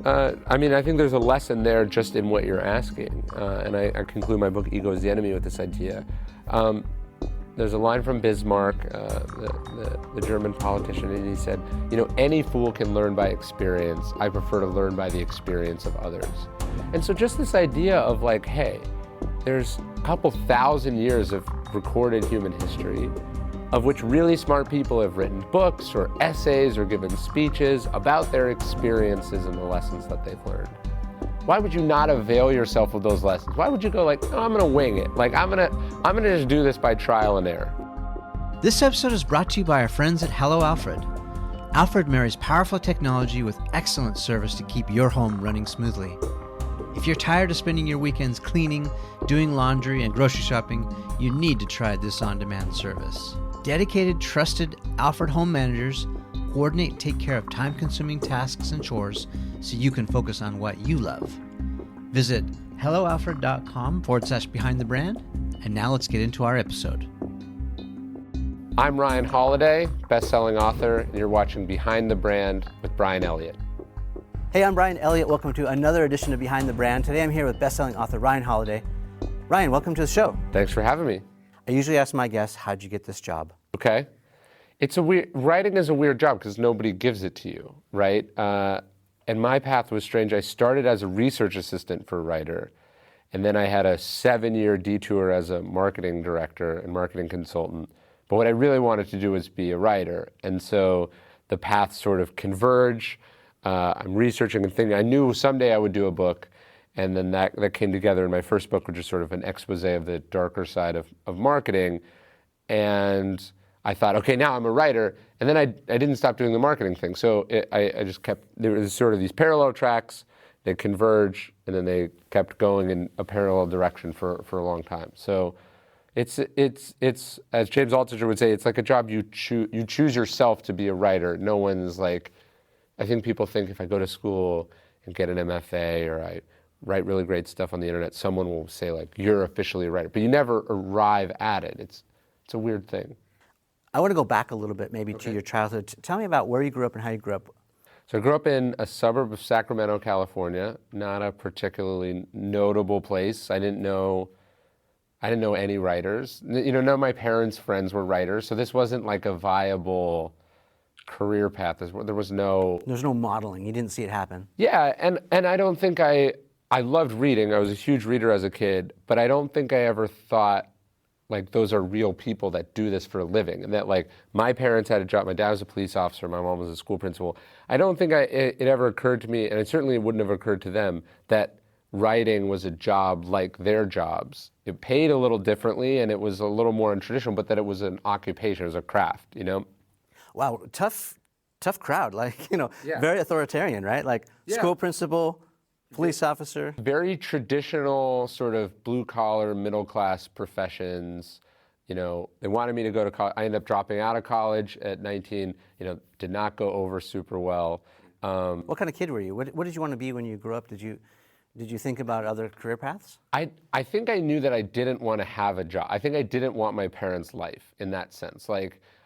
I mean, I think there's a lesson there just in what you're asking. And I conclude my book, Ego is the Enemy, with this idea. There's a line from Bismarck, the German politician, and he said, any fool can learn by experience. I prefer to learn by the experience of others. And so just this idea of like, hey, there's a couple thousand years of recorded human history of which really smart people have written books or essays or given speeches about their experiences and the lessons that they've learned. Why would you not avail yourself of those lessons? Why would you go like, I'm gonna wing it. Like I'm gonna just do this by trial and error. This episode is brought to you by our friends at Hello Alfred. Alfred marries powerful technology with excellent service to keep your home running smoothly. If you're tired of spending your weekends cleaning, doing laundry, and grocery shopping, you need to try this on-demand service. Dedicated, trusted Alfred home managers coordinate and take care of time-consuming tasks and chores so you can focus on what you love. Visit helloalfred.com/behind the brand. And now let's get into our episode. I'm Ryan Holiday, best-selling author, and you're watching Behind the Brand with Bryan Elliott. Hey, I'm Bryan Elliott. Welcome to another edition of Behind the Brand. Today I'm here with best-selling author Ryan Holiday. Ryan, welcome to the show. Thanks for having me. I usually ask my guests, how'd you get this job? Okay. Writing is a weird job because nobody gives it to you, right? And my path was strange. I started as a research assistant for a writer, and then I had a 7-year detour as a marketing director and marketing consultant. But what I really wanted to do was be a writer. And so the paths sort of converge. I'm researching and thinking. I knew someday I would do a book, and then that came together in my first book, which is sort of an expose of the darker side of marketing. And I thought, okay, now I'm a writer. And then I didn't stop doing the marketing thing. So I just kept, there was sort of these parallel tracks, they converge, and then they kept going in a parallel direction for a long time. So it's as James Altucher would say, it's like a job you choose yourself to be a writer. No one's like, I think people think if I go to school and get an MFA or I write really great stuff on the internet, someone will say like, you're officially a writer, but you never arrive at it. It's a weird thing. I want to go back a little bit maybe to your childhood. Tell me about where you grew up and how you grew up. So I grew up in a suburb of Sacramento, California, not a particularly notable place. I didn't know any writers. None of my parents' friends were writers, so this wasn't like a viable career path. There was no modeling. You didn't see it happen. Yeah, and I don't think I loved reading. I was a huge reader as a kid, but I don't think I ever thought like those are real people that do this for a living, and that like my parents had a job. My dad was a police officer. My mom was a school principal. I don't think it ever occurred to me, and it certainly wouldn't have occurred to them, that writing was a job like their jobs. It paid a little differently, and it was a little more untraditional, but that it was an occupation, it was a craft, Wow, tough crowd, very authoritarian, right? School principal, police officer. Very traditional sort of blue-collar, middle-class professions. They wanted me to go to college. I ended up dropping out of college at 19, did not go over super well. What kind of kid were you? What did you want to be when you grew up? Did you think about other career paths? I think I knew that I didn't want to have a job. I think I didn't want my parents' life in that sense.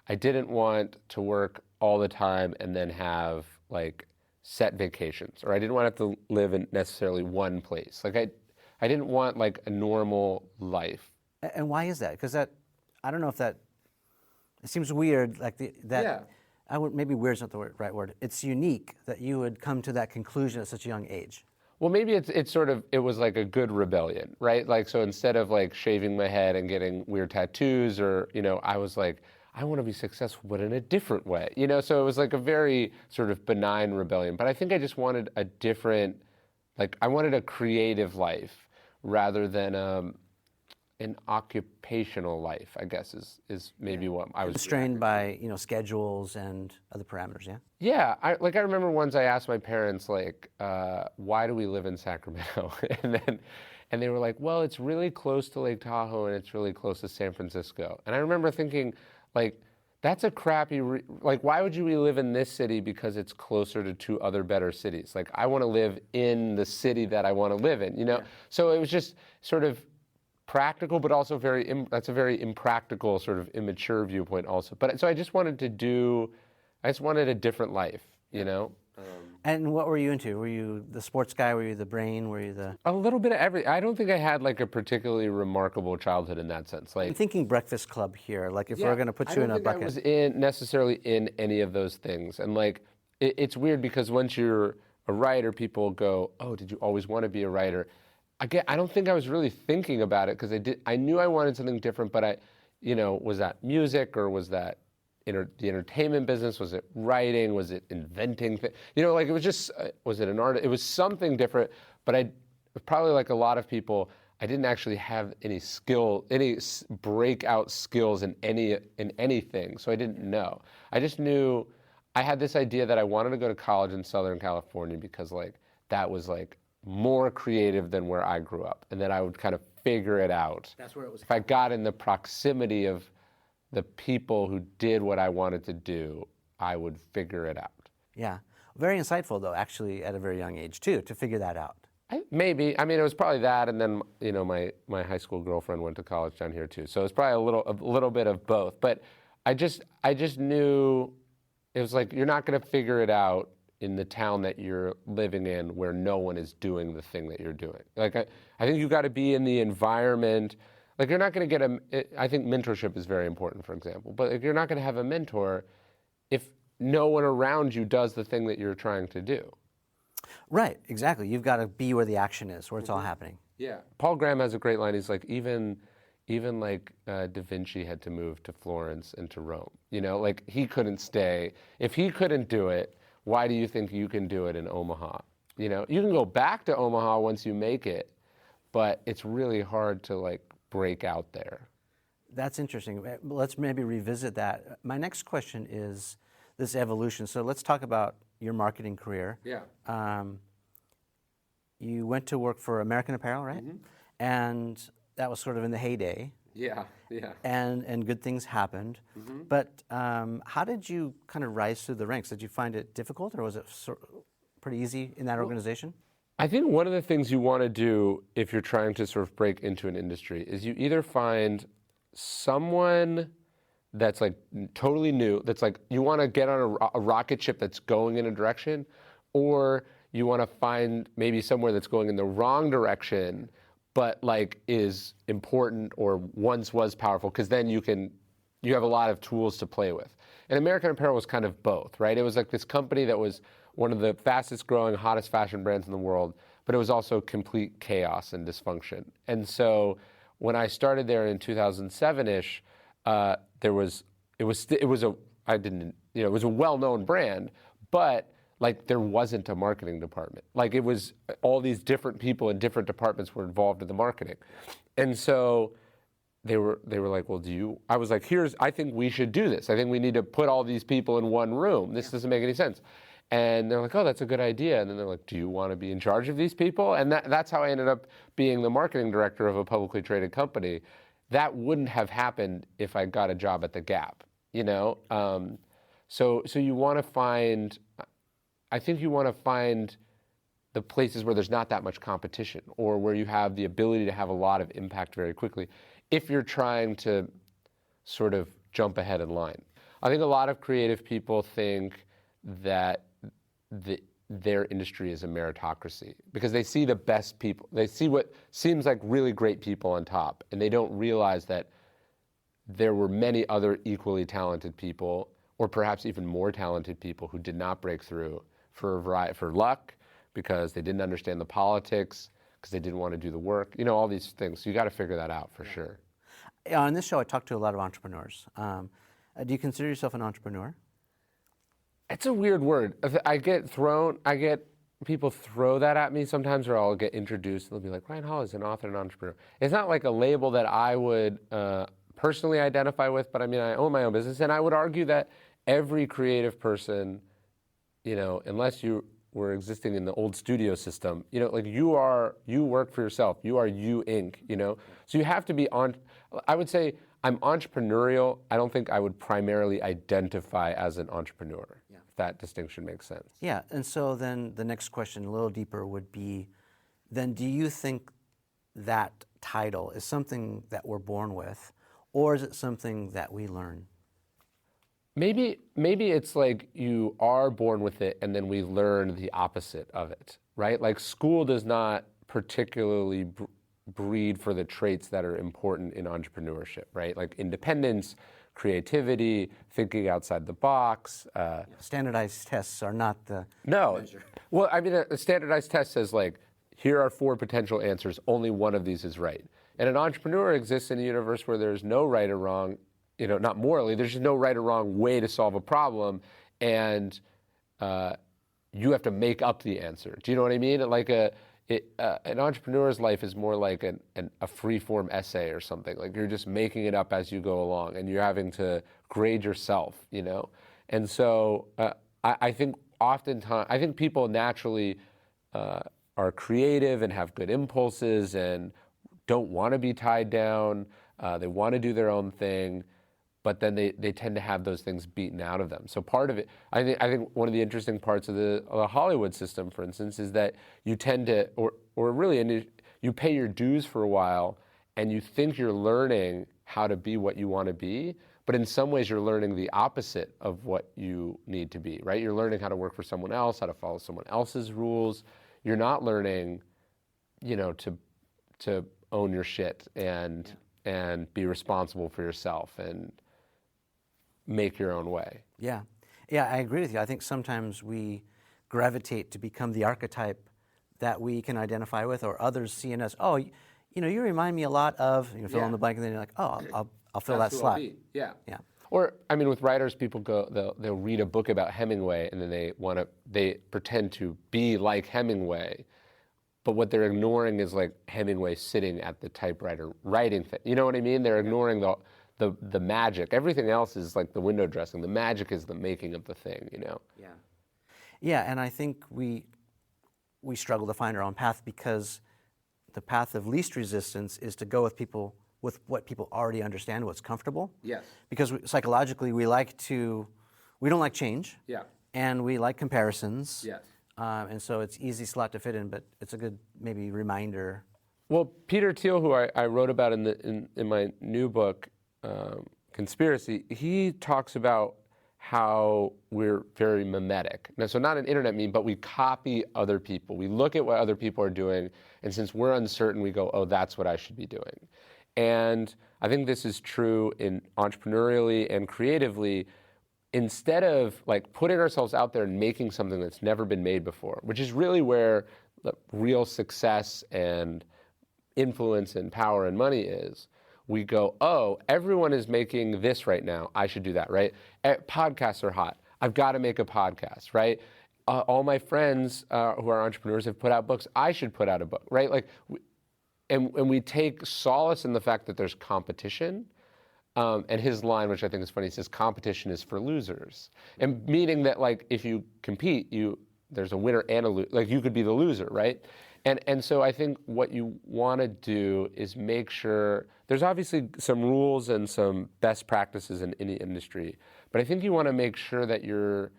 I didn't want to work all the time and then have set vacations, or I didn't want to have to live in necessarily one place. I didn't want a normal life. And why is that? Because I don't know if it seems weird. Maybe weird's not the right word. It's unique that you would come to that conclusion at such a young age. Well, maybe it was like a good rebellion, right? So instead of shaving my head and getting weird tattoos, or I was like, I want to be successful, but in a different way, So it was a very sort of benign rebellion. But I think I just wanted a different, I wanted a creative life rather than an occupational life, I guess is maybe what I was constrained by, schedules and other parameters, yeah? Yeah, I remember once I asked my parents, why do we live in Sacramento? And they were like, well, it's really close to Lake Tahoe and it's really close to San Francisco. And I remember thinking, that's a crappy, why would you live in this city because it's closer to 2 other better cities? I want to live in the city that I want to live in, Yeah. So it was just sort of practical, but also that's a very impractical sort of immature viewpoint also. But so I just wanted a different life, And what were you into? Were you the sports guy? Were you the brain? Were you the... A little bit of every. I don't think I had like a particularly remarkable childhood in that sense. Like I'm thinking Breakfast Club here. Like if we're going to put you in a bucket. I don't think I was necessarily in any of those things. And like, it's weird because once you're a writer, people go, "Oh, did you always want to be a writer?" I don't think I was really thinking about it because I knew I wanted something different, but was that music or was that the entertainment business? Was it writing? Was it inventing things? Like it was just, was it an art? It was something different, but probably like a lot of people, I didn't actually have any breakout skills in anything, so I didn't know. I just knew I had this idea that I wanted to go to college in Southern California because like that was like more creative than where I grew up, and then I would kind of figure it out. That's where it was. If I got in the proximity of the people who did what I wanted to do, I would figure it out. Yeah. Very insightful, though, actually, at a very young age, too, to figure that out. Maybe. I mean, it was probably that, and then, my high school girlfriend went to college down here, too. So it was probably a little bit of both. But I just knew it was like, you're not going to figure it out in the town that you're living in where no one is doing the thing that you're doing. Like, I think you got to be in the environment. Like, you're not going to get I think mentorship is very important, for example. But if you're not going to have a mentor if no one around you does the thing that you're trying to do. Right, exactly. You've got to be where the action is, where it's all happening. Yeah. Paul Graham has a great line. He's like, even like Da Vinci had to move to Florence and to Rome. Like he couldn't stay. If he couldn't do it, why do you think you can do it in Omaha? You can go back to Omaha once you make it, but it's really hard to like break out there. That's interesting. Let's maybe revisit that. My next question is this evolution. So let's talk about your marketing career. Yeah. You went to work for American Apparel, right? Mm-hmm. And that was sort of in the heyday. Yeah, yeah. And good things happened. Mm-hmm. But how did you kind of rise through the ranks? Did you find it difficult, or was it pretty easy in that organization? I think one of the things you want to do if you're trying to sort of break into an industry is you either find someone that's like totally new, that's like you want to get on a rocket ship that's going in a direction, or you want to find maybe somewhere that's going in the wrong direction, but like is important or once was powerful, because then you have a lot of tools to play with. And American Apparel was kind of both, right? It was like this company that was one of the fastest growing, hottest fashion brands in the world, but it was also complete chaos and dysfunction. And so when I started there in 2007-ish, it was a well-known brand, but like there wasn't a marketing department. Like it was all these different people in different departments were involved in the marketing. And so they were like, well, I was like, I think we should do this. I think we need to put all these people in one room. This doesn't make any sense. And they're like, oh, that's a good idea. And then they're like, do you want to be in charge of these people? And that's how I ended up being the marketing director of a publicly traded company. That wouldn't have happened if I got a job at the Gap, So you want to find, I think you want to find the places where there's not that much competition, or where you have the ability to have a lot of impact very quickly if you're trying to sort of jump ahead in line. I think a lot of creative people think that their industry is a meritocracy because they see the best people. They see what seems like really great people on top, and they don't realize that there were many other equally talented people, or perhaps even more talented people, who did not break through for luck, because they didn't understand the politics, because they didn't want to do the work. All these things. So you got to figure that out for sure. On this show, I talk to a lot of entrepreneurs. Do you consider yourself an entrepreneur? It's a weird word. I get people throw that at me sometimes, or I'll get introduced and they'll be like, Ryan Hall is an author and entrepreneur. It's not like a label that I would personally identify with, but I mean, I own my own business, and I would argue that every creative person, unless you were existing in the old studio system, like you work for yourself. You are you Inc., So you have to be I would say I'm entrepreneurial. I don't think I would primarily identify as an entrepreneur, if that distinction makes sense. Yeah, and so then the next question, a little deeper, would be, then do you think that title is something that we're born with, or is it something that we learn? Maybe it's like you are born with it and then we learn the opposite of it, right? Like school does not particularly breed for the traits that are important in entrepreneurship, right? Like independence, creativity, thinking outside the box. Standardized tests are not the No. measure. Well, I mean, a standardized test says like, here are 4 potential answers, only one of these is right. And an entrepreneur exists in a universe where there's no right or wrong, not morally, there's just no right or wrong way to solve a problem, and you have to make up the answer. Do you know what I mean? Like an entrepreneur's life is more like a free-form essay or something. Like you're just making it up as you go along, and you're having to grade yourself, And so I think oftentimes, I think people naturally are creative and have good impulses and don't want to be tied down. They want to do their own thing, but then they tend to have those things beaten out of them. So part of it, I think one of the interesting parts of the Hollywood system, for instance, is that you tend to, or really, you pay your dues for a while, and you think you're learning how to be what you want to be, but in some ways you're learning the opposite of what you need to be, right? You're learning how to work for someone else, how to follow someone else's rules. You're not learning, to own your shit and be responsible for yourself and make your own way. Yeah. Yeah, I agree with you. I think sometimes we gravitate to become the archetype that we can identify with, or others see in us. Oh, you remind me a lot of, fill in the blank, and then you're like, oh, I'll fill that slot. Yeah. Yeah. Or, I mean, with writers, people they'll read a book about Hemingway, and then they pretend to be like Hemingway, but what they're ignoring is like Hemingway sitting at the typewriter writing thing. You know what I mean? They're ignoring the magic. Everything else is like the window dressing. The magic is the making of the thing, Yeah. Yeah, and I think we struggle to find our own path because the path of least resistance is to go with what people already understand, what's comfortable. Yes. Because psychologically we don't like change. Yeah. And we like comparisons. Yes. And so it's easy slot to fit in, but it's a good maybe reminder. Well, Peter Thiel, who I wrote about in my new book, Conspiracy, he talks about how we're very mimetic. Now, so not an internet meme, but we copy other people. We look at what other people are doing, and since we're uncertain, we go, oh, that's what I should be doing. And I think this is true in entrepreneurially and creatively. Instead of like putting ourselves out there and making something that's never been made before, which is really where the real success and influence and power and money is, we go, oh, everyone is making this right now. I should do that, right? Podcasts are hot. I've got to make a podcast, right? All my friends who are entrepreneurs have put out books. I should put out a book, right? Like, and we take solace in the fact that there's competition. And his line, which I think is funny, he says, competition is for losers. And meaning that, like, if you compete, there's a winner and a loser. Like, you could be the loser, right? And so I think what you want to do is make sure, there's obviously some rules and some best practices in any industry, but I think you want to make sure that if you're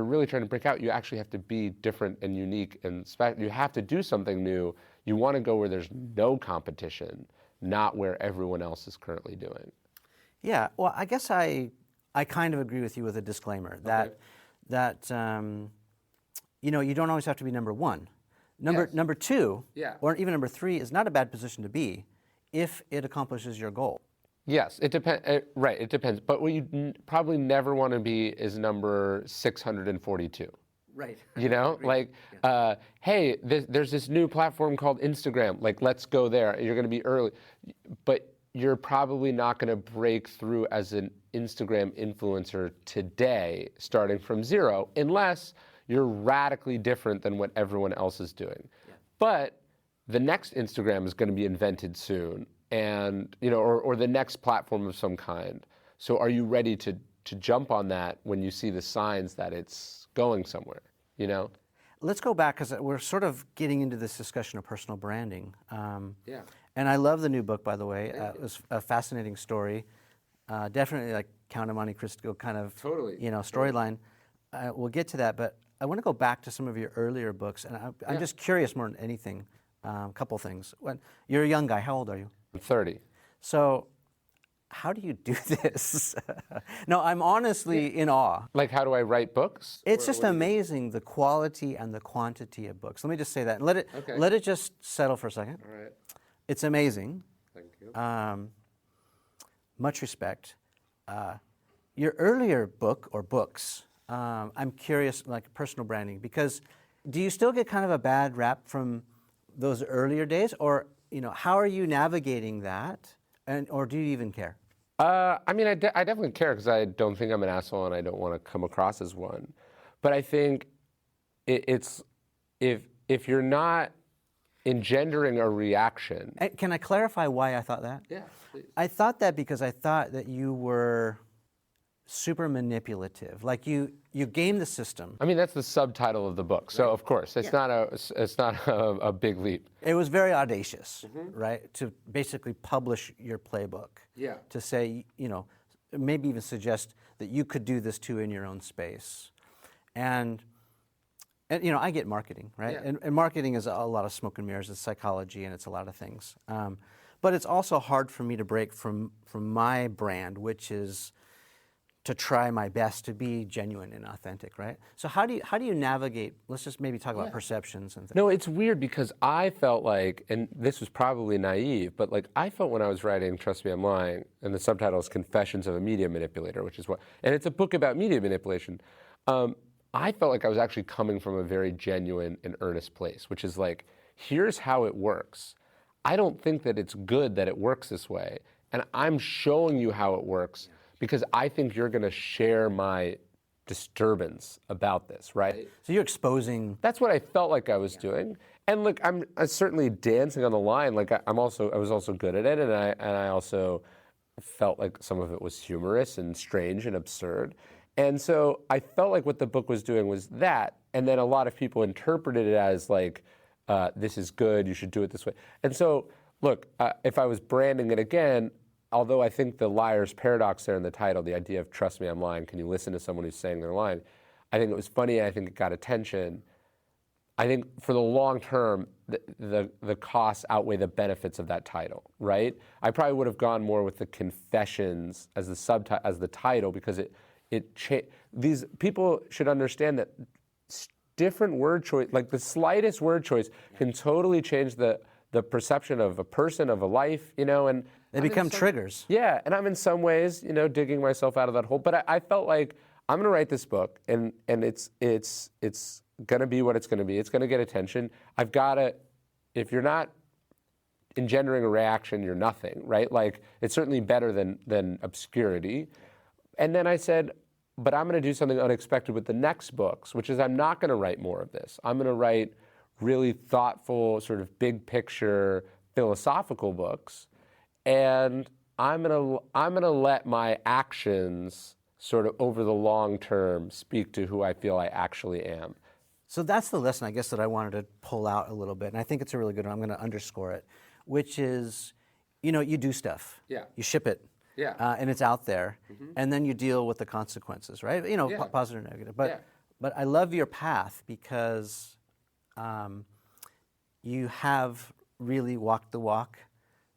really trying to break out, you actually have to be different and unique and you have to do something new. You want to go where there's no competition, not where everyone else is currently doing. Yeah, well, I guess I kind of agree with you with a disclaimer that you don't always have to be number one. Number two, or even number three, is not a bad position to be if it accomplishes your goal. Yes, it depends. Right, it depends. But what you probably never want to be is number 642. Right. Like, hey, there's this new platform called Instagram. Like, let's go there. You're going to be early, but you're probably not going to break through as an Instagram influencer today, starting from zero, unless you're radically different than what everyone else is doing. Yeah. But the next Instagram is going to be invented soon, and or the next platform of some kind. So are you ready to jump on that when you see the signs that it's going somewhere? Let's go back, because we're sort of getting into this discussion of personal branding. Yeah. And I love the new book, by the way. It was a fascinating story. Definitely like Count of Monte Cristo kind of storyline. We'll get to that, but I want to go back to some of your earlier books, and I'm just curious more than anything. A couple things. You're a young guy. How old are you? I'm 30. So how do you do this? No, I'm honestly in awe. Like, how do I write books? It's just amazing, the quality and the quantity of books. Let me just say that. Let it just settle for a second. All right. It's amazing. Thank you. Much respect. Your earlier book or books, I'm curious, like personal branding, because do you still get kind of a bad rap from those earlier days, or how are you navigating that, or do you even care? I mean, I definitely care because I don't think I'm an asshole and I don't want to come across as one. But I think it's if you're not engendering a reaction. And can I clarify why I thought that? Yeah, please. I thought that because I thought that you were super manipulative, like you game the system. I mean, that's the subtitle of the book, so of course it's not a big leap. It was very audacious, right? To basically publish your playbook. Yeah. To say, maybe even suggest that you could do this too in your own space, and I get marketing, right? Yeah. And marketing is a lot of smoke and mirrors. It's psychology and it's a lot of things. But it's also hard for me to break from my brand, which is to try my best to be genuine and authentic, right? So how do you navigate? Let's just maybe talk about perceptions and things. No, it's weird because I felt like, and this was probably naive, but like I felt when I was writing Trust Me, I'm Lying, and the subtitle is Confessions of a Media Manipulator, which is and it's a book about media manipulation. I felt like I was actually coming from a very genuine and earnest place, which is like, here's how it works. I don't think that it's good that it works this way, and I'm showing you how it works because I think you're going to share my disturbance about this, right? So you're exposing. That's what I felt like I was doing, and look, I'm certainly dancing on the line. Like I was also good at it, and I also felt like some of it was humorous and strange and absurd, and so I felt like what the book was doing was that, and then a lot of people interpreted it as like, this is good, you should do it this way, and so look, if I was branding it again. Although I think the liar's paradox there in the title, the idea of trust me, I'm lying, can you listen to someone who's saying they're lying? I think it was funny, I think it got attention. I think for the long term, the costs outweigh the benefits of that title, right? I probably would have gone more with the confessions as the title because these people should understand that different word choice, like the slightest word choice can totally change the perception of a person, of a life, and they become triggers. Yeah, and I'm in some ways, digging myself out of that hole. But I felt like I'm going to write this book, and it's going to be what it's going to be. It's going to get attention. I've got to. If you're not engendering a reaction, you're nothing, right? Like it's certainly better than obscurity. And then I said, but I'm going to do something unexpected with the next books, which is I'm not going to write more of this. I'm going to write really thoughtful, sort of big picture, philosophical books, and I'm gonna let my actions sort of over the long term speak to who I feel I actually am. So that's the lesson, I guess, that I wanted to pull out a little bit, and I think it's a really good one. I'm going to underscore it, which is, you do stuff. Yeah. You ship it. Yeah. And it's out there, and then you deal with the consequences, right? Positive or negative. But I love your path because you have really walked the walk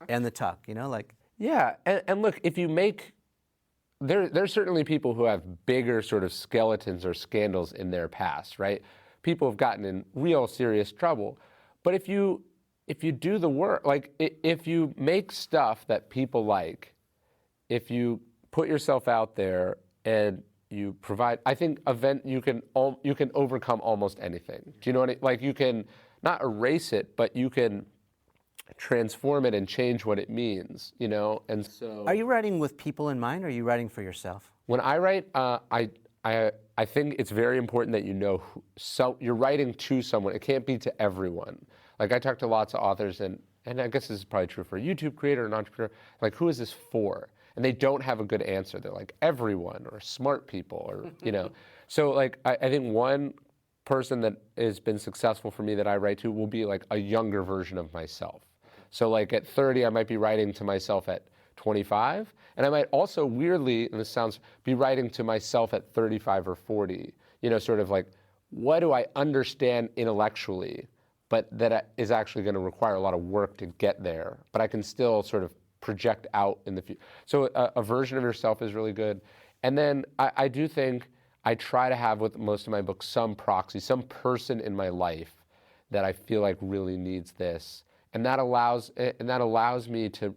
and the talk, Yeah, and look, if you make, there's certainly people who have bigger sort of skeletons or scandals in their past, right? People have gotten in real serious trouble. But if you do the work, like if you make stuff that people like, if you put yourself out there and you provide, I think you can overcome almost anything. Do you know what I mean? Like you can not erase it, but you can transform it and change what it means, And so, are you writing with people in mind, or are you writing for yourself? When I write, I think it's very important that you're writing to someone. It can't be to everyone. Like I talk to lots of authors, and I guess this is probably true for a YouTube creator, an entrepreneur. Like, who is this for? And they don't have a good answer. They're like everyone, or smart people, or So like I think one person that has been successful for me that I write to will be like a younger version of myself. So like at 30, I might be writing to myself at 25, and I might also weirdly, and this sounds, be writing to myself at 35 or 40. Sort of like, what do I understand intellectually, but that is actually going to require a lot of work to get there. But I can still sort of project out in the future. So a version of yourself is really good. And then I do think I try to have with most of my books some proxy, some person in my life that I feel like really needs this. And that allows me to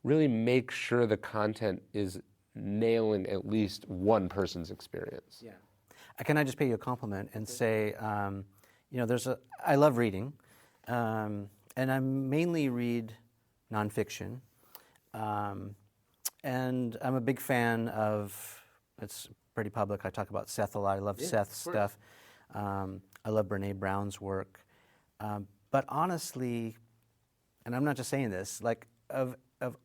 really make sure the content is nailing at least one person's experience. Yeah. Can I just pay you a compliment and say, I love reading, and I mainly read nonfiction, and I'm a big fan of, it's pretty public, I talk about Seth a lot, I love Seth's stuff, I love Brene Brown's work, but honestly, and I'm not just saying this, like of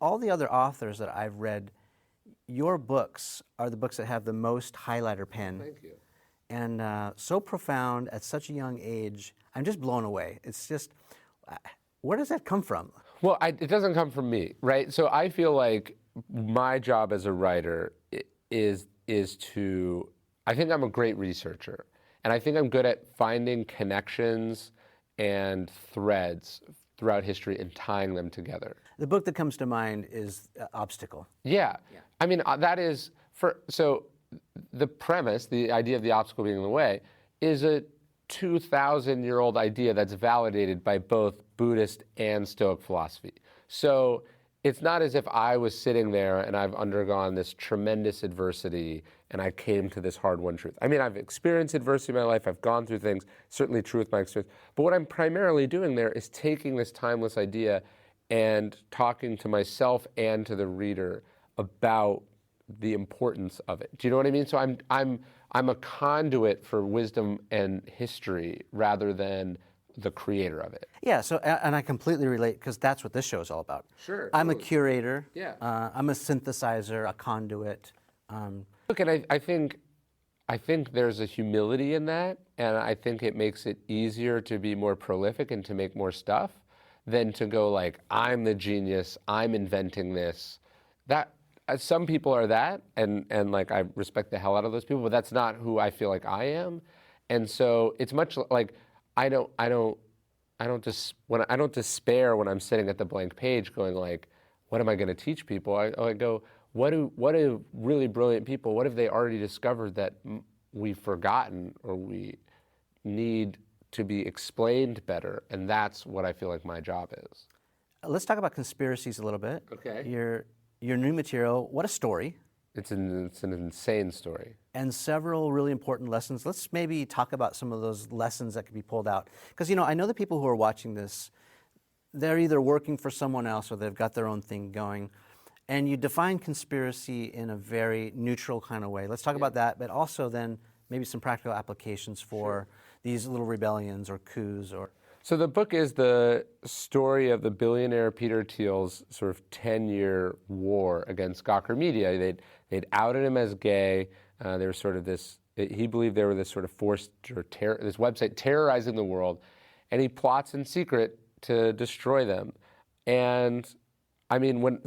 all the other authors that I've read, your books are the books that have the most highlighter pen. Thank you. And so profound at such a young age. I'm just blown away. It's just, where does that come from? Well, it doesn't come from me, right? So I feel like my job as a writer is to, I think I'm a great researcher. And I think I'm good at finding connections and threads throughout history and tying them together. The book that comes to mind is Obstacle. Yeah. I mean, that is, so the premise, the idea of the obstacle being in the way, is a 2,000-year-old idea that's validated by both Buddhist and Stoic philosophy. So it's not as if I was sitting there and I've undergone this tremendous adversity and I came to this hard-won truth. I mean, I've experienced adversity in my life, I've gone through things, certainly true with my experience, but what I'm primarily doing there is taking this timeless idea and talking to myself and to the reader about the importance of it. Do you know what I mean? So I'm a conduit for wisdom and history rather than the creator of it. Yeah, so, and I completely relate, because that's what this show is all about. Sure. I'm a curator. Yeah. I'm a synthesizer, a conduit. Look, and I think there's a humility in that, and I think it makes it easier to be more prolific and to make more stuff than to go like, I'm the genius, I'm inventing this. That some people are that, and like I respect the hell out of those people, but that's not who I feel like I am. And so it's much like I don't despair when I'm sitting at the blank page going like, what am I going to teach people? I go, what do really brilliant people, what have they already discovered that we've forgotten or we need to be explained better? And that's what I feel like my job is. Let's talk about conspiracies a little bit. Okay. Your new material, what a story. It's an insane story. And several really important lessons. Let's maybe talk about some of those lessons that could be pulled out. Because, I know the people who are watching this, they're either working for someone else or they've got their own thing going. And you define conspiracy in a very neutral kind of way. Let's talk about that, but also then maybe some practical applications for these little rebellions or coups or... So the book is the story of the billionaire Peter Thiel's sort of 10-year war against Gawker Media. They'd outed him as gay. They were sort of this, he believed they were this sort of forced, or this website terrorizing the world, and he plots in secret to destroy them. And I mean,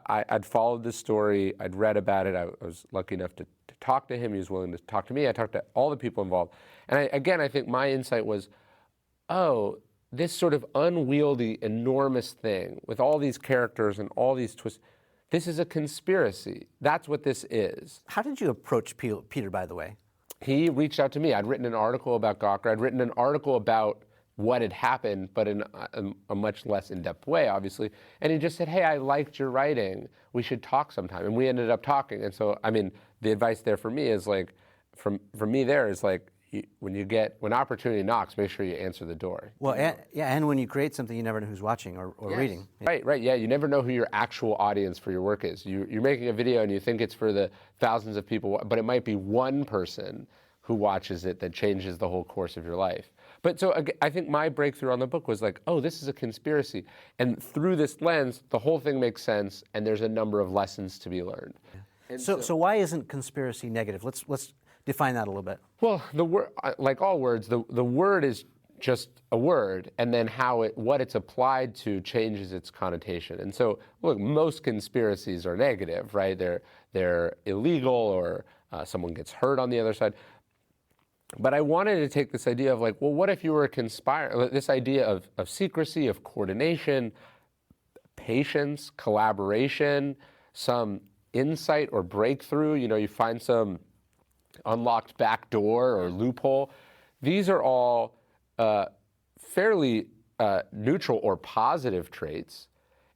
I'd followed this story, I'd read about it, I was lucky enough to talk to him, he was willing to talk to me, I talked to all the people involved. And I think my insight was, oh, this sort of unwieldy, enormous thing with all these characters and all these twists, this is a conspiracy. That's what this is. How did you approach Peter, by the way? He reached out to me. I'd written an article about Gawker. I'd written an article about what had happened, but in a much less in-depth way, obviously. And he just said, hey, I liked your writing. We should talk sometime. And we ended up talking. And so, I mean, the advice there for me is like, from me there is like, when opportunity knocks, make sure you answer the door. Well, and when you create something, you never know who's watching or reading. Right, yeah. You never know who your actual audience for your work is. You're making a video and you think it's for the thousands of people, but it might be one person who watches it that changes the whole course of your life. But so I think my breakthrough on the book was like, oh, this is a conspiracy. And through this lens, the whole thing makes sense, and there's a number of lessons to be learned. Yeah. So why isn't conspiracy negative? Let's define that a little bit. Well, the word, like all words, the word is just a word, and then what it's applied to changes its connotation. And so, look, most conspiracies are negative, right? They're illegal, or someone gets hurt on the other side. But I wanted to take this idea of like, well, what if you were this idea of secrecy, of coordination, patience, collaboration, some insight or breakthrough. You find some unlocked back door or loophole. These are all fairly neutral or positive traits.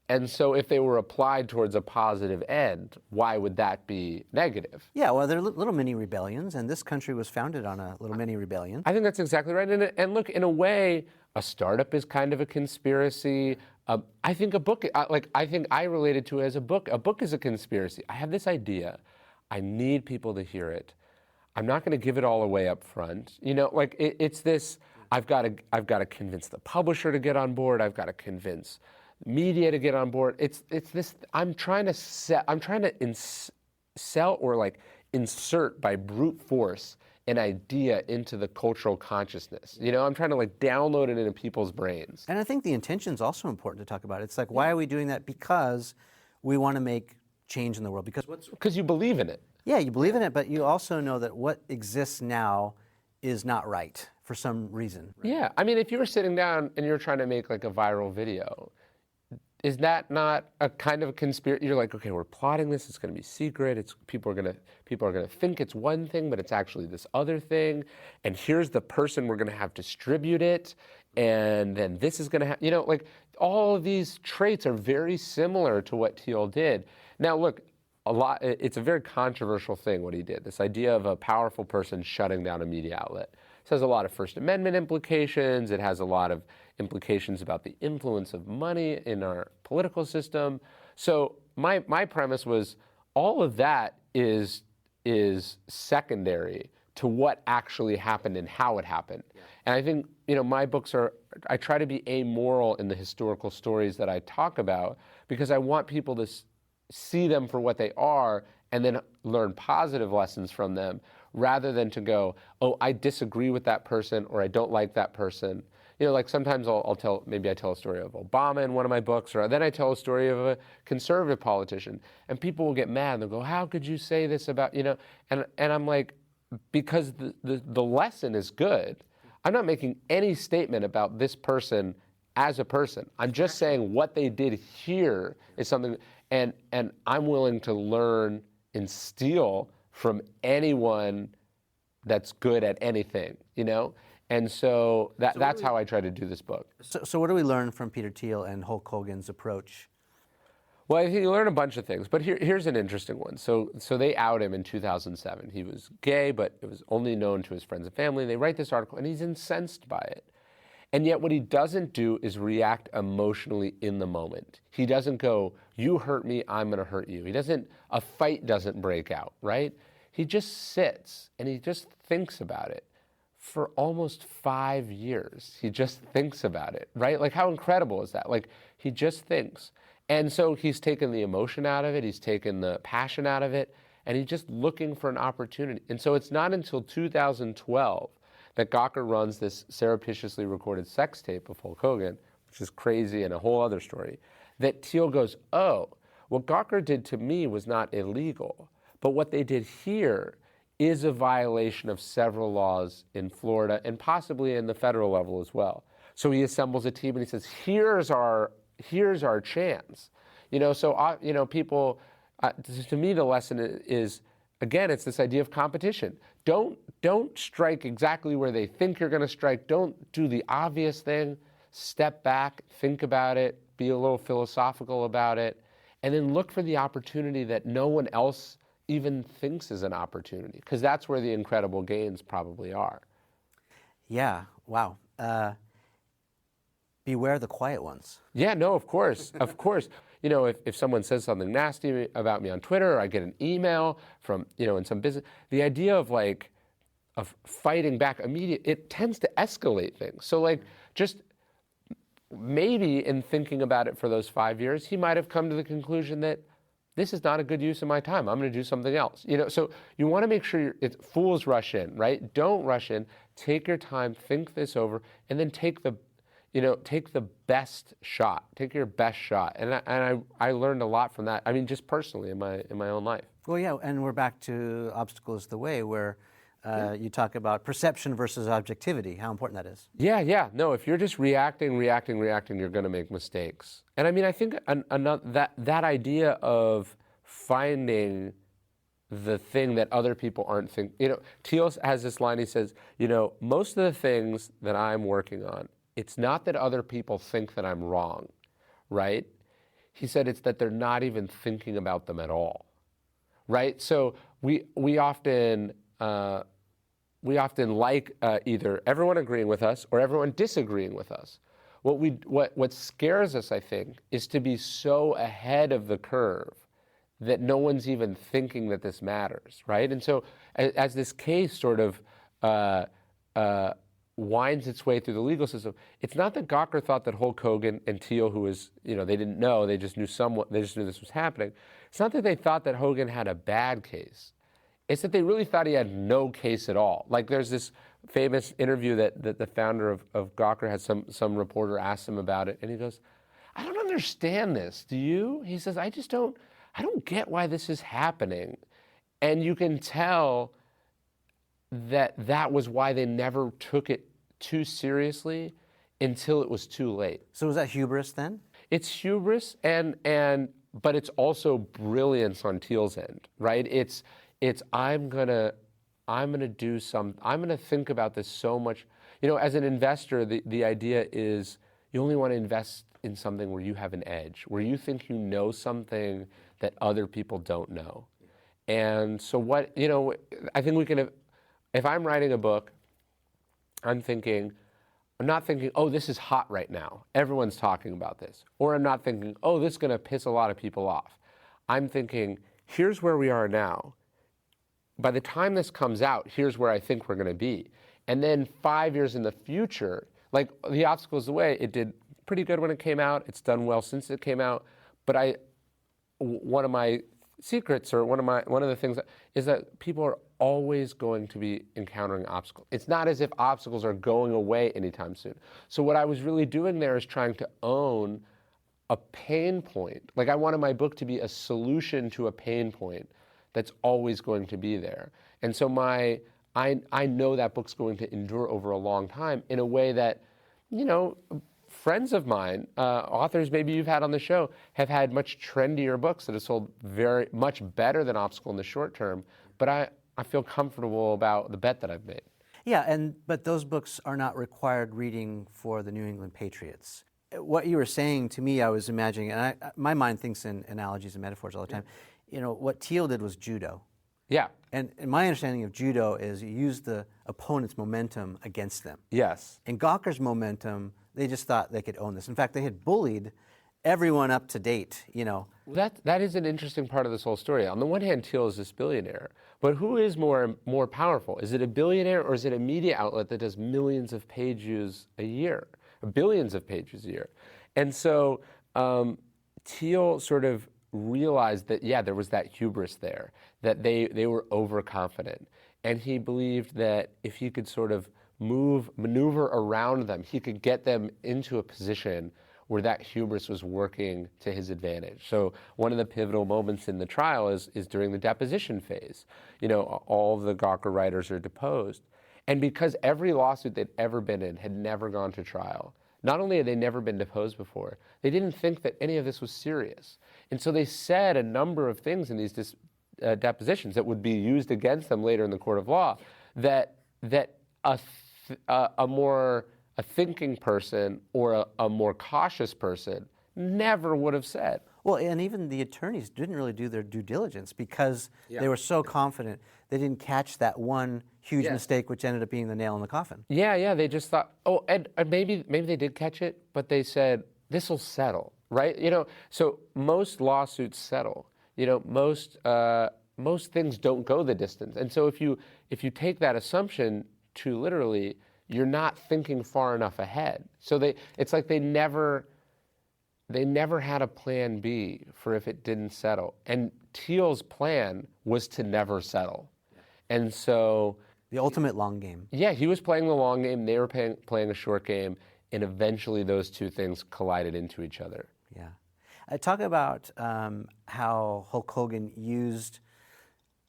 And so if they were applied towards a positive end, why would that be negative? Yeah, well, they're little mini rebellions, and this country was founded on a little mini rebellion. I think that's exactly right. And look, in a way, a startup is kind of a conspiracy. I think a book, I think I related to it as a book. A book is a conspiracy. I have this idea. I need people to hear it. I'm not going to give it all away up front. It's this, I've got to convince the publisher to get on board. I've got to convince media to get on board. It's this. I'm trying to sell or insert by brute force an idea into the cultural consciousness. I'm trying to download it into people's brains. And I think the intention's also important to talk about. It's why are we doing that? Because we want to make change in the world. Because you believe in it. Yeah, you believe in it, but you also know that what exists now is not right for some reason. Right? Yeah, I mean, if you were sitting down and you're trying to make a viral video, is that not a kind of a conspiracy? You're like, okay, we're plotting this. It's going to be secret. People are going to think it's one thing, but it's actually this other thing. And here's the person we're going to have distribute it. And then this is going to happen. All of these traits are very similar to what Thiel did. Now, look, it's a very controversial thing what he did. This idea of a powerful person shutting down a media outlet. This has a lot of First Amendment implications. It has a lot of implications about the influence of money in our political system. So my premise was all of that is secondary to what actually happened and how it happened. Yeah. And I think, my books I try to be amoral in the historical stories that I talk about because I want people to see them for what they are and then learn positive lessons from them rather than to go, oh, I disagree with that person or I don't like that person. Sometimes I tell a story of Obama in one of my books, or then I tell a story of a conservative politician, and people will get mad and they'll go, how could you say this about, and I'm like, because the lesson is good. I'm not making any statement about this person as a person. I'm just saying what they did here is something, and I'm willing to learn and steal from anyone that's good at anything, And so that's how I try to do this book. So what do we learn from Peter Thiel and Hulk Hogan's approach? Well, I think you learn a bunch of things, but here's an interesting one. So they out him in 2007. He was gay, but it was only known to his friends and family. They write this article, and he's incensed by it. And yet what he doesn't do is react emotionally in the moment. He doesn't go, you hurt me, I'm going to hurt you. A fight doesn't break out, right? He just sits, and he just thinks about it. For almost 5 years, he just thinks about it, right? How incredible is that? He just thinks. And so he's taken the emotion out of it, he's taken the passion out of it, and he's just looking for an opportunity. And so it's not until 2012 that Gawker runs this surreptitiously recorded sex tape of Hulk Hogan, which is crazy and a whole other story, that Thiel goes, oh, what Gawker did to me was not illegal, but what they did here is a violation of several laws in Florida and possibly in the federal level as well. So he assembles a team and he says, here's our chance. People, to me the lesson is, again, it's this idea of competition. Don't strike exactly where they think you're going to strike. Don't do the obvious thing. Step back, think about it, be a little philosophical about it, and then look for the opportunity that no one else even thinks is an opportunity, because that's where the incredible gains probably are. Yeah, wow. Beware the quiet ones. Yeah, no, of course, of course. If someone says something nasty about me on Twitter, or I get an email from, in some business, the idea of fighting back immediately, it tends to escalate things. So just maybe in thinking about it for those 5 years, he might have come to the conclusion that this is not a good use of my time. I'm going to do something else. So you want to make sure fools rush in, right? Don't rush in. Take your time, think this over, and then take the best shot. Take your best shot. And I learned a lot from that. I mean, just personally in my own life. Well, yeah, and we're back to obstacle is the way, where You talk about perception versus objectivity, how important that is. Yeah. No, if you're just reacting, you're going to make mistakes. And I mean, I think that idea of finding the thing that other people aren't thinking. Thiel has this line, he says, most of the things that I'm working on, it's not that other people think that I'm wrong, right? He said it's that they're not even thinking about them at all, right? So we often like either everyone agreeing with us or everyone disagreeing with us. What scares us, I think, is to be so ahead of the curve that no one's even thinking that this matters, right? And so as this case sort of winds its way through the legal system, it's not that Gawker thought that Hogan and Thiel, who was, they didn't know, they just knew this was happening. It's not that they thought that Hogan had a bad case. It's that they really thought he had no case at all. Like there's this famous interview that the founder of Gawker had some reporter asked him about it, and he goes, I don't understand this, do you? He says, I don't get why this is happening. And you can tell that was why they never took it too seriously until it was too late. So was that hubris then? It's hubris, but it's also brilliance on Thiel's end, right? It's I'm gonna think about this so much. As an investor, the idea is you only want to invest in something where you have an edge, where you think you know something that other people don't know. And so I think we can, if I'm writing a book, I'm not thinking, oh, this is hot right now. Everyone's talking about this. Or I'm not thinking, oh, this is going to piss a lot of people off. I'm thinking, here's where we are now. By the time this comes out, here's where I think we're going to be. And then 5 years in the future, like The Obstacle's the Way, it did pretty good when it came out. It's done well since it came out. But one of my secrets, or one of the things is that people are always going to be encountering obstacles. It's not as if obstacles are going away anytime soon. So what I was really doing there is trying to own a pain point. Like I wanted my book to be a solution to a pain point that's always going to be there. And so I know that book's going to endure over a long time in a way that, friends of mine, authors maybe you've had on the show, have had much trendier books that have sold very much better than Obstacle in the short term. But I feel comfortable about the bet that I've made. Yeah, but those books are not required reading for the New England Patriots. What you were saying to me, I was imagining, and my mind thinks in analogies and metaphors all the time. What Thiel did was judo. Yeah. And my understanding of judo is you use the opponent's momentum against them. Yes. In Gawker's momentum, they just thought they could own this. In fact, they had bullied everyone up to date, That is an interesting part of this whole story. On the one hand, Thiel is this billionaire, but who is more powerful? Is it a billionaire, or is it a media outlet that does millions of page views a year, or billions of pages a year? And so Thiel sort of realized that, there was that hubris there, that they were overconfident. And he believed that if he could sort of maneuver around them, he could get them into a position where that hubris was working to his advantage. So one of the pivotal moments in the trial is during the deposition phase. All of the Gawker writers are deposed. And because every lawsuit they'd ever been in had never gone to trial, not only had they never been deposed before, they didn't think that any of this was serious. And so they said a number of things in these depositions that would be used against them later in the court of law that a thinking person or a more cautious person never would have said. Well, and even the attorneys didn't really do their due diligence because they were so confident they didn't catch that one huge mistake which ended up being the nail in the coffin. Yeah, they just thought, and maybe they did catch it, but they said, this will settle, right? So most lawsuits settle. Most things don't go the distance. And so if you take that assumption too literally, you're not thinking far enough ahead. So it's like they never had a plan B for if it didn't settle. And Thiel's plan was to never settle. And so the ultimate long game. Yeah, he was playing the long game, they were playing a short game, and eventually those two things collided into each other. Yeah. Talk about how Hulk Hogan used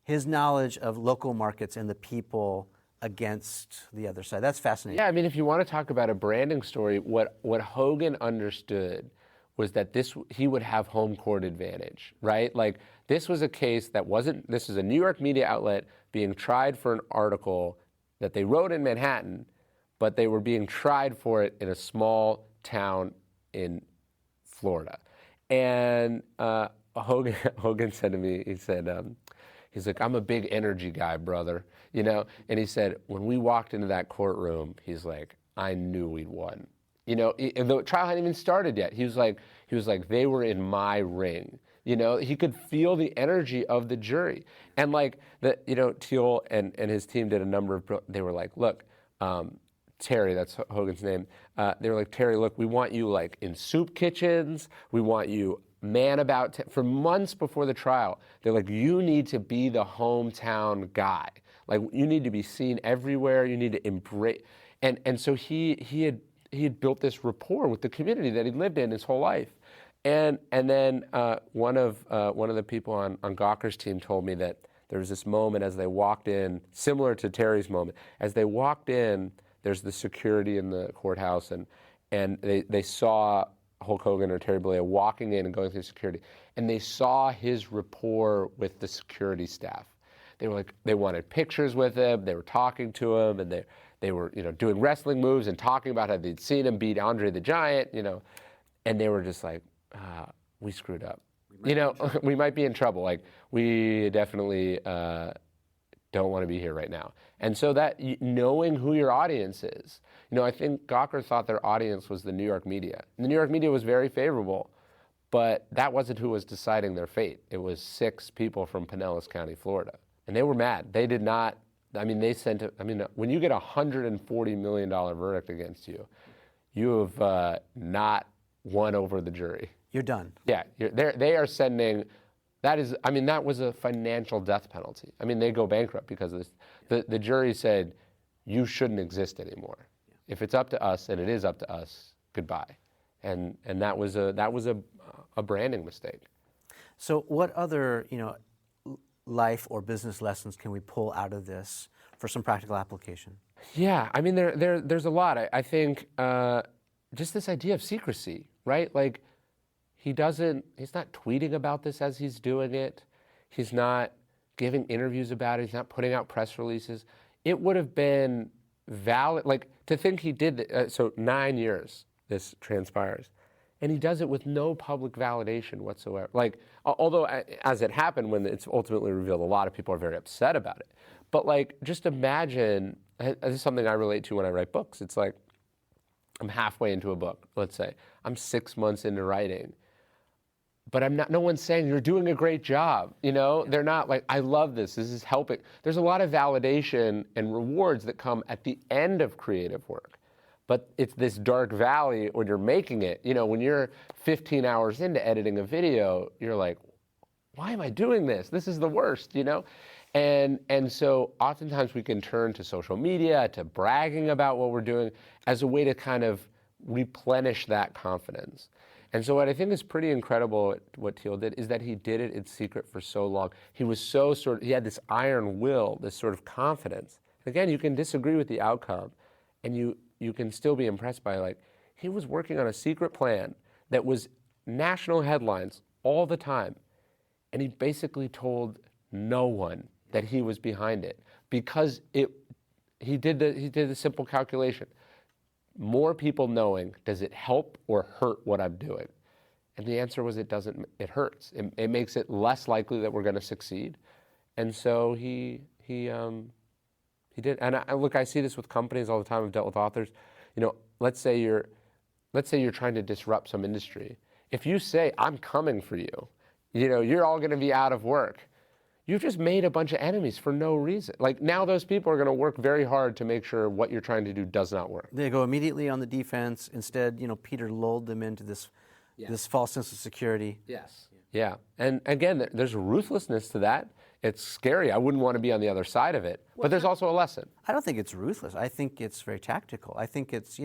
his knowledge of local markets and the people against the other side. That's fascinating. Yeah, I mean, if you want to talk about a branding story, what Hogan understood was that he would have home court advantage, right? Like, this was a case that this is a New York media outlet being tried for an article that they wrote in Manhattan, but they were being tried for it in a small town in Florida. And Hogan said to me, he said, he's like, I'm a big energy guy, brother, you know? And he said, when we walked into that courtroom, he's like, I knew we'd won. You know, the trial hadn't even started yet. He was like, they were in my ring. You know, he could feel the energy of the jury. And like, Thiel and his team did a number of, they were like, look, Terry, that's Hogan's name. They were like, Terry, look, we want you like in soup kitchens. We want you for months before the trial. They're like, you need to be the hometown guy. Like, you need to be seen everywhere. You need to embrace. And so he had built this rapport with the community that he'd lived in his whole life. And then one of the people on Gawker's team told me that there was this moment as they walked in, similar to Terry's moment. As they walked in, there's the security in the courthouse, and they saw Hulk Hogan or Terry Bollea walking in and going through security, and they saw his rapport with the security staff. They were like, they wanted pictures with him, they were talking to him, and they were doing wrestling moves and talking about how they'd seen him beat Andre the Giant, and they were just like, we screwed up. We might be in trouble. Like, we definitely don't want to be here right now. And so that knowing who your audience is, I think Gawker thought their audience was the New York media. And the New York media was very favorable, but that wasn't who was deciding their fate. It was 6 people from Pinellas County, Florida. And they were mad. They did not, when you get a $140 million verdict against you, you have not won over the jury. You're done. Yeah, they are sending, that was a financial death penalty. They go bankrupt because of this. The jury said, you shouldn't exist anymore. Yeah. If it's up to us, and it is up to us, goodbye. And that was a branding mistake. So what other, life or business lessons can we pull out of this for some practical application? Yeah, there's a lot. I think just this idea of secrecy, right? Like, he's not tweeting about this as he's doing it. He's not giving interviews about it. He's not putting out press releases. It would have been valid, like, to think he did, so 9 years this transpires, and he does it with no public validation whatsoever. Like, although as it happened, when it's ultimately revealed, a lot of people are very upset about it. But like, just imagine, this is something I relate to when I write books. It's like, I'm halfway into a book, let's say. I'm 6 months into writing. But no one's saying, you're doing a great job. They're not like, I love this is helping. There's a lot of validation and rewards that come at the end of creative work. But it's this dark valley when you're making it. When you're 15 hours into editing a video, you're like, why am I doing this? This is the worst, And so oftentimes we can turn to social media, to bragging about what we're doing as a way to kind of replenish that confidence. And so what I think is pretty incredible what Thiel did is that he did it in secret for so long. He was he had this iron will, this sort of confidence. Again, you can disagree with the outcome, and you can still be impressed by, like, he was working on a secret plan that was national headlines all the time. And he basically told no one that he was behind it, because he did the simple calculation. More people knowing, does it help or hurt what I'm doing? And the answer was, it doesn't. It hurts. It makes it less likely that we're going to succeed. And so he did. And I see this with companies all the time. I've dealt with authors. Let's say you're trying to disrupt some industry. If you say, I'm coming for you, you're all going to be out of work. You've just made a bunch of enemies for no reason. Like, now those people are going to work very hard to make sure what you're trying to do does not work. They go immediately on the defense. Instead, Peter lulled them into this false sense of security. Yes. Yeah. And again, there's a ruthlessness to that. It's scary. I wouldn't want to be on the other side of it. But there's also a lesson. I don't think it's ruthless. I think it's very tactical. I think it's,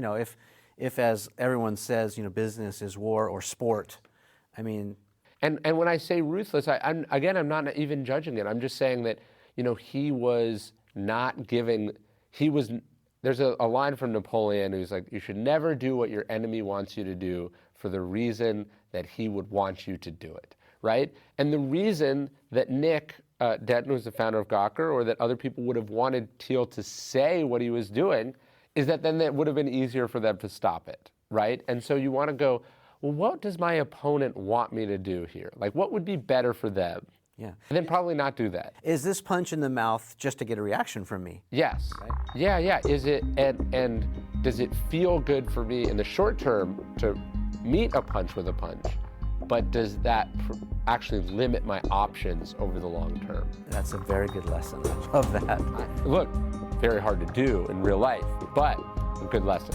if as everyone says, business is war or sport, And when I say ruthless, I'm not even judging it. I'm just saying that, he was not giving, there's a line from Napoleon who's like, you should never do what your enemy wants you to do for the reason that he would want you to do it, right? And the reason that Nick Denton, who's the founder of Gawker, or that other people would have wanted Thiel to say what he was doing, is that then it would have been easier for them to stop it, right? And so you want to go, well, what does my opponent want me to do here? Like, what would be better for them? Yeah. And then probably not do that. Is this punch in the mouth just to get a reaction from me? Yes. Right? Yeah. Is it, and does it feel good for me in the short term to meet a punch with a punch? But does that actually limit my options over the long term? That's a very good lesson. I love that. Look, very hard to do in real life, but a good lesson.